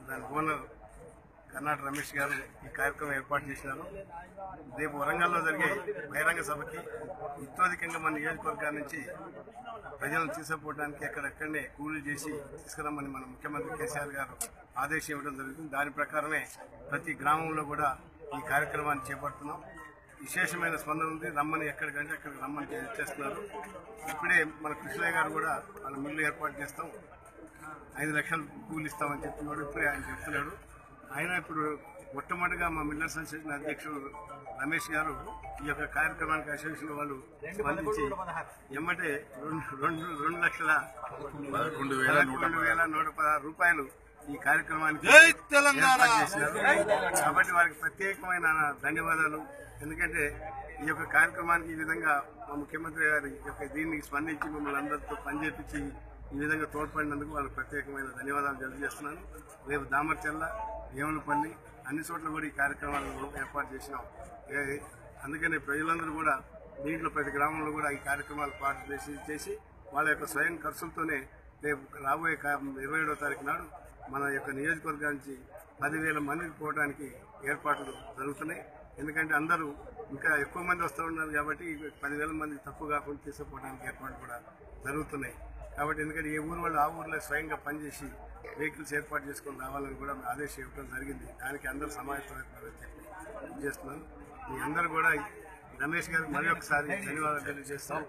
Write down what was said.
దాని ఓనర్ కర్ణాటక రమేష్ గారు ఈ కార్యక్రమం ఏర్పాటు చేసినారు. రేపు వరంగల్లో జరిగే బహిరంగ సభకి ఇత్యధికంగా మన నియోజకవర్గాల నుంచి ప్రజలను తీసుకుపోవడానికి ఎక్కడెక్కడనే కూలీలు చేసి తీసుకురమ్మని మన ముఖ్యమంత్రి కేసీఆర్ గారు ఆదేశం ఇవ్వడం జరుగుతుంది. దాని ప్రకారమే ప్రతి గ్రామంలో కూడా ఈ కార్యక్రమాన్ని చేపడుతున్నాం. విశేషమైన స్పందన ఉంది. రమ్మని ఎక్కడికంటే అక్కడికి రమ్మని చేస్తున్నారు. ఇప్పుడే మన కృష్ణయ్య గారు కూడా మన మిల్లు ఏర్పాటు చేస్తాం, 5 లక్షలు కూలి ఇస్తామని చెప్తున్నాడు. ఇప్పుడే ఆయన చెప్తున్నాడు. ఆయన ఇప్పుడు మొట్టమొదటిగా మా మిల్లర్ అసోసియేషన్ అధ్యక్షుడు రమేష్ గారు ఈ యొక్క కార్యక్రమానికి అసోసియేషన్ వాళ్ళు స్పందించి ఎమ్మటే 2,11,116 రూపాయలు ఈ కార్యక్రమానికి చేసినారు. కాబట్టి వారికి ప్రత్యేకమైన ధన్యవాదాలు. ఎందుకంటే ఈ యొక్క కార్యక్రమానికి ఈ విధంగా మా ముఖ్యమంత్రి గారి యొక్క దీనికి స్పందించి మిమ్మల్ని అందరితో పనిచేపించి ఈ విధంగా తోడ్పడినందుకు వాళ్ళకి ప్రత్యేకమైన ధన్యవాదాలు తెలియజేస్తున్నాను. రేపు దామర్చెల్ల, వేములపల్లి అన్ని చోట్ల కూడా ఈ కార్యక్రమాలను ఏర్పాటు చేసినాం. అందుకని ప్రజలందరూ కూడా దీంట్లో ప్రతి గ్రామంలో కూడా ఈ కార్యక్రమాలు పార్టిసిపేట్ చేసి వాళ్ళ యొక్క స్వయం ఖర్చులతోనే రేపు రాబోయే 27వ తారీఖు నాడు మన యొక్క నియోజకవర్గం నుంచి 10,000 మందికి పోవడానికి ఏర్పాట్లు జరుగుతున్నాయి. ఎందుకంటే అందరూ ఇంకా ఎక్కువ మంది వస్తూ ఉన్నారు కాబట్టి 10,000 మందికి తక్కువ కాకుండా తీసుకుపోవడానికి ఏర్పాట్లు కూడా జరుగుతున్నాయి. కాబట్టి ఎందుకంటే ఏ ఊరు వాళ్ళు ఆ ఊర్లో స్వయంగా పనిచేసి వెహికల్స్ ఏర్పాటు చేసుకొని రావాలని కూడా ఆదేశం ఇవ్వడం జరిగింది. దానికి అందరూ సమాయత్తమవుతారని చెప్పి చేస్తున్నాను. మీ అందరూ కూడా రమేష్ గారికి మరి ఒకసారి ధన్యవాదాలు తెలియజేస్తాం.